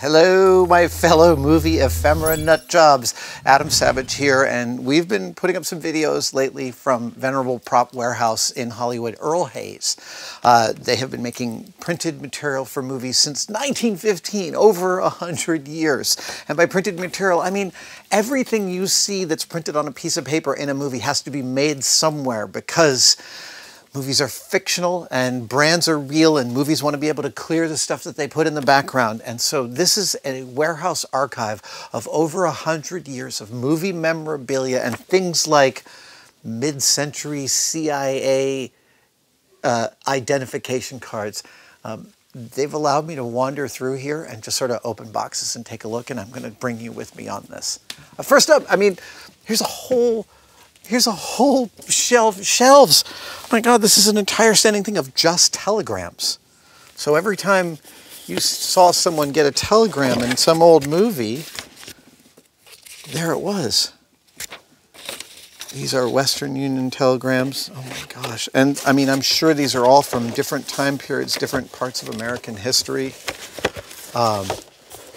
Hello, my fellow movie ephemera nut jobs. Adam Savage here, and we've been putting up some videos lately from Venerable Prop Warehouse in Hollywood, Earl Hayes. They have been making printed material for movies since 1915, over 100 years. And by printed material, I mean everything you see that's printed on a piece of paper in a movie has to be made somewhere, because movies are fictional and brands are real, and movies want to be able to clear the stuff that they put in the background. And so this is a warehouse archive of over 100 years of movie memorabilia and things like mid-century CIA identification cards. They've allowed me to wander through here and just sort of open boxes and take a look, and I'm going to bring you with me on this. First up, I mean, here's a whole shelves. Oh my God, this is an entire standing thing of just telegrams. So every time you saw someone get a telegram in some old movie, there it was. These are Western Union telegrams. Oh my gosh. And I mean, I'm sure these are all from different time periods, different parts of American history.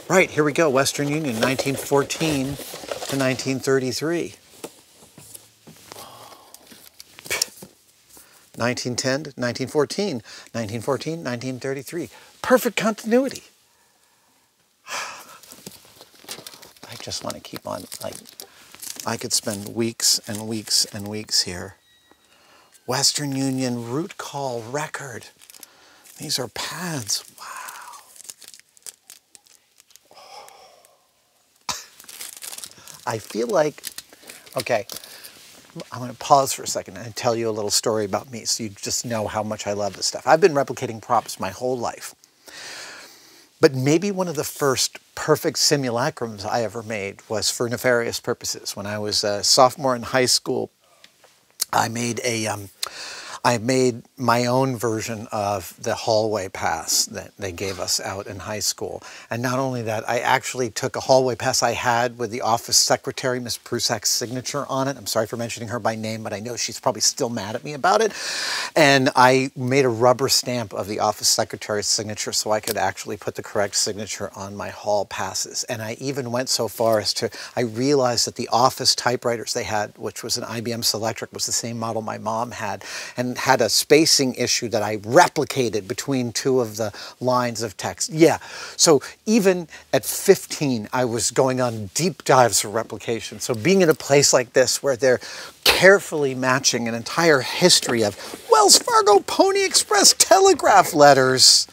Right, here we go. Western Union, 1914 to 1933. 1910 to 1914, 1914, 1933. Perfect continuity. I just want to keep on, like, I could spend weeks and weeks and weeks here. Western Union root call record. These are pads. Wow. I feel like, okay, I'm going to pause for a second and tell you a little story about me so you just know how much I love this stuff. I've been replicating props my whole life. But maybe one of the first perfect simulacrums I ever made was for nefarious purposes. When I was a sophomore in high school, I made my own version of the hallway pass that they gave us out in high school. And not only that, I actually took a hallway pass I had with the office secretary, Miss Prusak's signature on it. I'm sorry for mentioning her by name, but I know she's probably still mad at me about it. And I made a rubber stamp of the office secretary's signature so I could actually put the correct signature on my hall passes. And I even went so far as to, I realized that the office typewriters they had, which was an IBM Selectric, was the same model my mom had, and had a spacing issue that I replicated between two of the lines of text. Yeah, so even at 15, I was going on deep dives for replication. So being in a place like this where they're carefully matching an entire history of Wells Fargo Pony Express telegraph letters,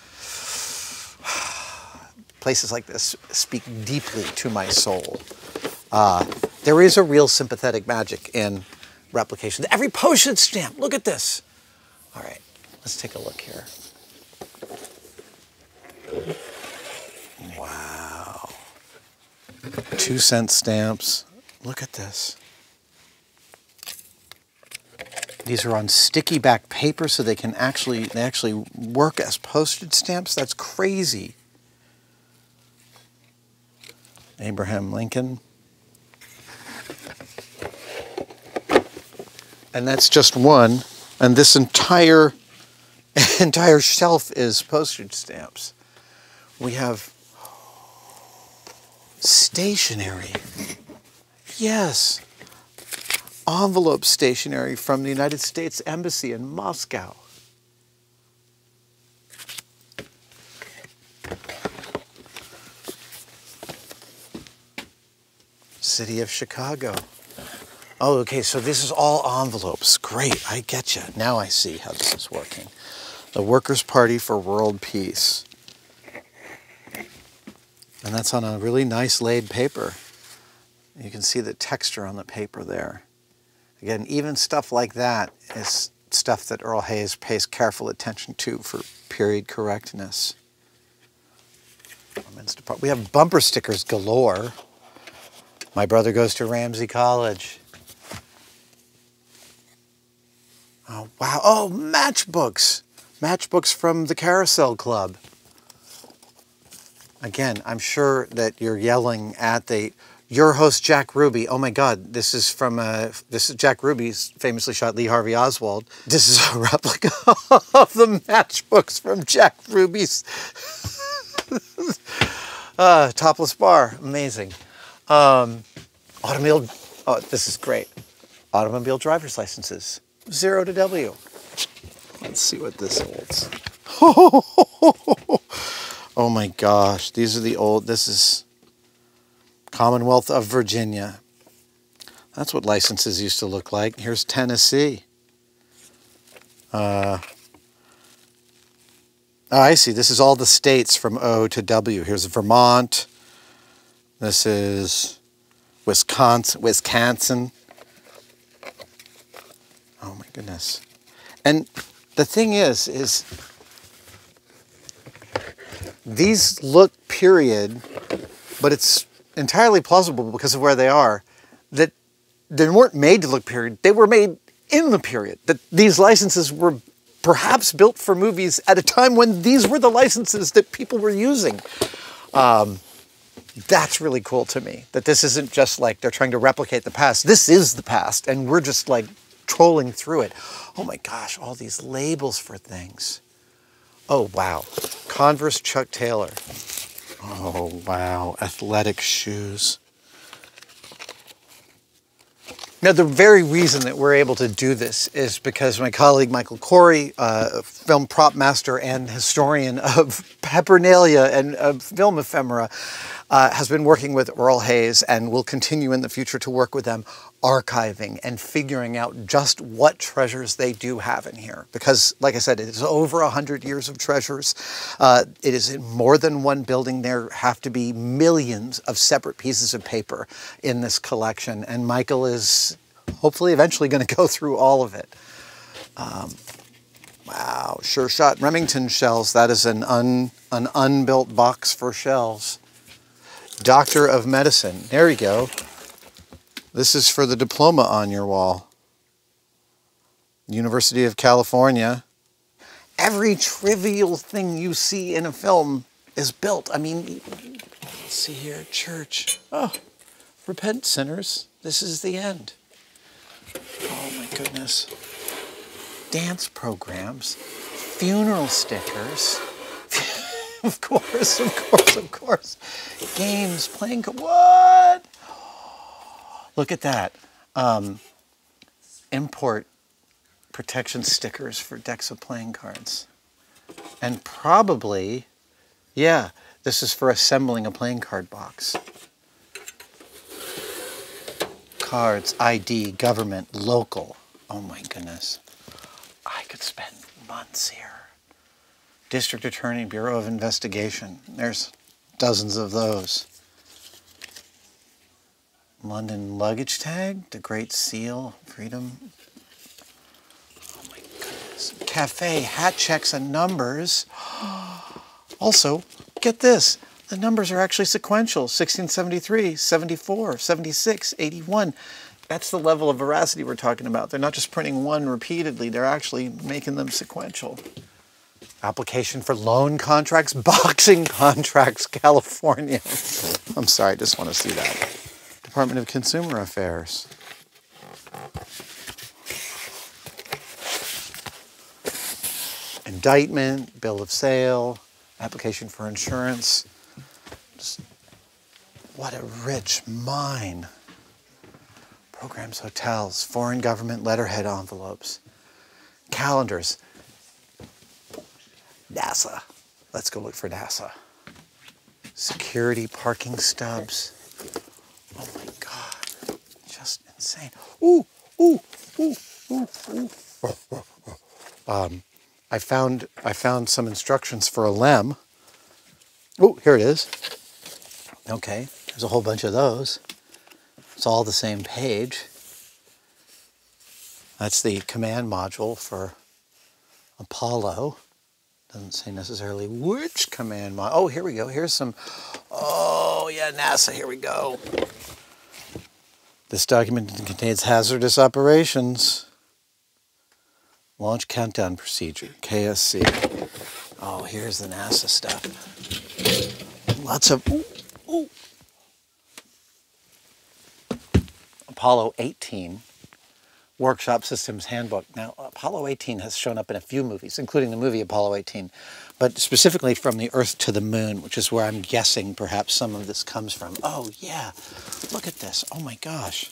places like this speak deeply to my soul. There is a real sympathetic magic in replication. Every postage stamp, look at this. All right, let's take a look here. Wow. 2-cent stamps. Look at this. These are on sticky back paper, so they actually work as postage stamps. That's crazy. Abraham Lincoln. And that's just one. And this entire shelf is postage stamps. We have stationery. Yes. Envelope stationery from the United States Embassy in Moscow. City of Chicago. Oh, okay, so this is all envelopes. Great, I get you. Now I see how this is working. The Workers' Party for World Peace. And that's on a really nice laid paper. You can see the texture on the paper there. Again, even stuff like that is stuff that Earl Hayes pays careful attention to for period correctness. We have bumper stickers galore. My brother goes to Ramsey College. Oh, wow. Oh, matchbooks. Matchbooks from the Carousel Club. Again, I'm sure that you're yelling at your host, Jack Ruby. Oh my God, this is Jack Ruby's famously shot Lee Harvey Oswald. This is a replica of the matchbooks from Jack Ruby's Topless bar, amazing. Automobile, oh, this is great. Automobile driver's licenses, 0 to W. Let's see what this holds. Oh my gosh, these are the old, this is Commonwealth of Virginia. That's what licenses used to look like. Here's Tennessee. Oh, I see. This is all the states from O to W. Here's Vermont. This is Wisconsin. Oh my goodness. And the thing is these look period, but it's entirely plausible because of where they are, that they weren't made to look period. They were made in the period. That these licenses were perhaps built for movies at a time when these were the licenses that people were using. That's really cool to me, that this isn't just like they're trying to replicate the past. This is the past, and we're just like trolling through it. Oh my gosh, all these labels for things. Oh wow, Converse Chuck Taylor. Oh wow, athletic shoes. Now, the very reason that we're able to do this is because my colleague Michael Corey, film prop master and historian of Peppernalia and of film ephemera, has been working with Earl Hayes and will continue in the future to work with them, archiving and figuring out just what treasures they do have in here. Because, like I said, it is over 100 years of treasures. It is in more than one building. There have to be millions of separate pieces of paper in this collection, and Michael is hopefully eventually going to go through all of it. Wow, Sure Shot Remington shells. That is an unbuilt box for shells. Doctor of Medicine. There you go. This is for the diploma on your wall. University of California. Every trivial thing you see in a film is built. I mean, let's see here, church. Oh, repent sinners, this is the end. Oh my goodness. Dance programs, funeral stickers. Of course, of course, of course. Games, playing, what? Look at that. Import protection stickers for decks of playing cards. And probably, yeah, this is for assembling a playing card box. Cards, ID, government, local. Oh my goodness. I could spend months here. District Attorney, Bureau of Investigation. There's dozens of those. London luggage tag, the Great Seal, Freedom. Oh my goodness. Cafe, hat checks and numbers. Also, get this. The numbers are actually sequential. 1673, 74, 76, 81. That's the level of veracity we're talking about. They're not just printing one repeatedly. They're actually making them sequential. Application for loan contracts, boxing contracts, California. I'm sorry, I just want to see that. Department of Consumer Affairs. Indictment, bill of sale, application for insurance. Just, what a rich mine. Programs, hotels, foreign government letterhead envelopes, calendars. NASA. Let's go look for NASA. Security parking stubs. Oh my God. Just insane. Ooh, ooh, ooh, ooh, ooh. I found some instructions for a lem. Oh, here it is. Okay, there's a whole bunch of those. It's all the same page. That's the command module for Apollo. Doesn't say necessarily which command module. Oh, here we go. Here's some. Oh, yeah, NASA. Here we go. This document contains hazardous operations. Launch countdown procedure, KSC. Oh, here's the NASA stuff. Lots of. Ooh, ooh. Apollo 18. Workshop Systems Handbook. Now, Apollo 18 has shown up in a few movies, including the movie Apollo 18. but specifically from the Earth to the Moon, which is where I'm guessing perhaps some of this comes from. Oh yeah, look at this. Oh my gosh.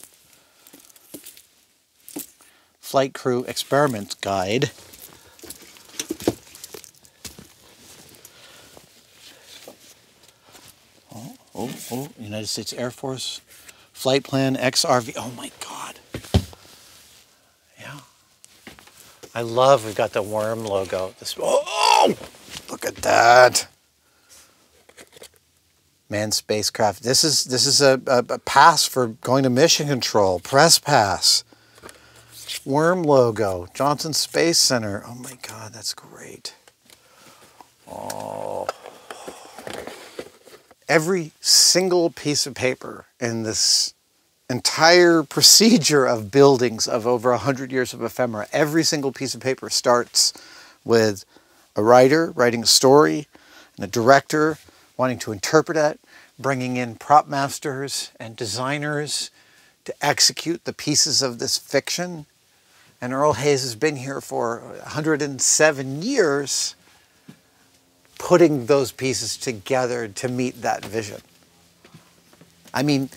Flight Crew Experiment Guide. Oh, United States Air Force Flight Plan XRV. Oh my God. Yeah. I love we've got the worm logo. Oh, look at that. Manned spacecraft. This is a pass for going to mission control. Press pass. Worm logo. Johnson Space Center. Oh my God, that's great. Oh. Every single piece of paper in this entire procedure of buildings of over 100 years of ephemera, every single piece of paper starts with a writer writing a story and a director wanting to interpret it, bringing in prop masters and designers to execute the pieces of this fiction. And Earl Hayes has been here for 107 years putting those pieces together to meet that vision. I mean,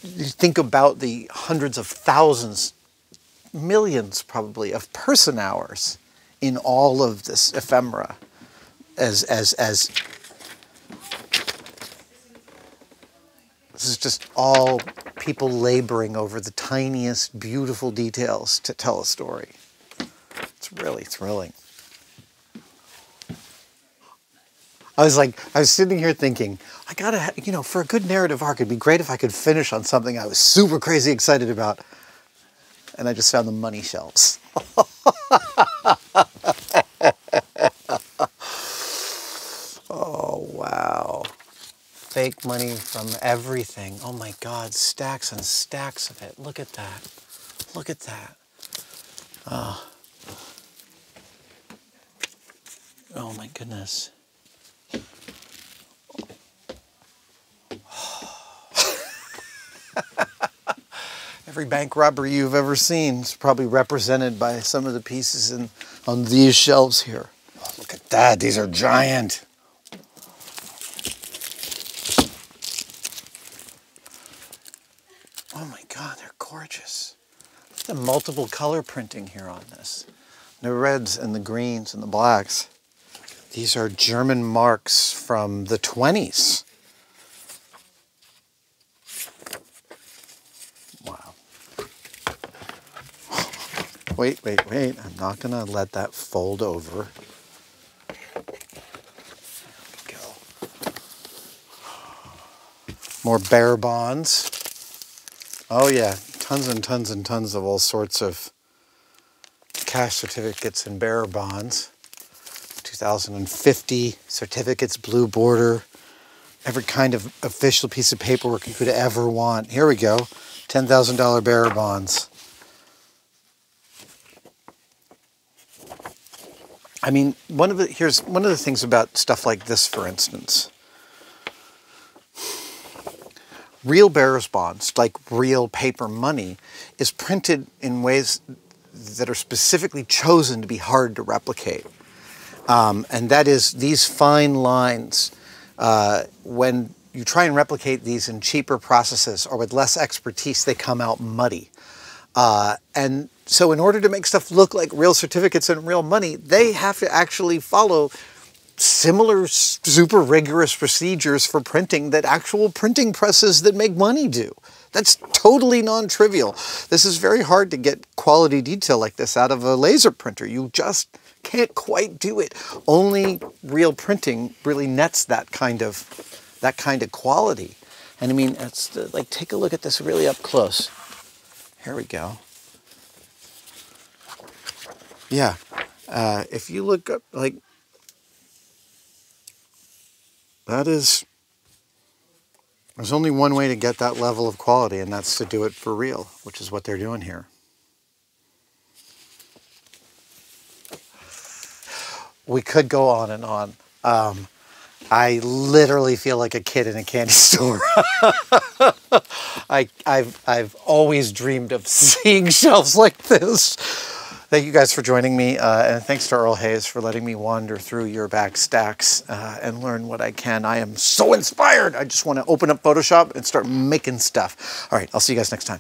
you think about the hundreds of thousands, millions probably, of person hours in all of this ephemera as this is just all people laboring over the tiniest beautiful details to tell a story. It's really thrilling. I was sitting here thinking, I gotta, you know, for a good narrative arc, it'd be great if I could finish on something I was super crazy excited about. And I just found the money shelves. Oh, wow. Fake money from everything. Oh my God, stacks and stacks of it. Look at that. Look at that. Oh my goodness. Every bank robbery you've ever seen is probably represented by some of the pieces on these shelves here. Oh, look at that, these are giant. Oh my God, they're gorgeous. Look at the multiple color printing here on this. The reds and the greens and the blacks. These are German marks from the 20s. Wait. I'm not going to let that fold over. There we go. More bearer bonds. Oh yeah, tons and tons and tons of all sorts of cash certificates and bearer bonds. 2050 certificates, blue border. Every kind of official piece of paperwork you could ever want. Here we go. $10,000 bearer bonds. I mean, here's one of the things about stuff like this, for instance. Real bearers bonds, like real paper money, is printed in ways that are specifically chosen to be hard to replicate. And that is these fine lines. When you try and replicate these in cheaper processes or with less expertise, they come out muddy. And so in order to make stuff look like real certificates and real money, they have to actually follow similar super rigorous procedures for printing that actual printing presses that make money do. That's totally non-trivial. This is very hard to get quality detail like this out of a laser printer. You just can't quite do it. Only real printing really nets that kind of quality. And I mean, it's like, take a look at this really up close. Here we go. Yeah, if you look up, like, there's only one way to get that level of quality, and that's to do it for real, which is what they're doing here. We could go on and on. I literally feel like a kid in a candy store. I've always dreamed of seeing shelves like this. Thank you guys for joining me, and thanks to Earl Hayes for letting me wander through your back stacks and learn what I can. I am so inspired. I just want to open up Photoshop and start making stuff. All right, I'll see you guys next time.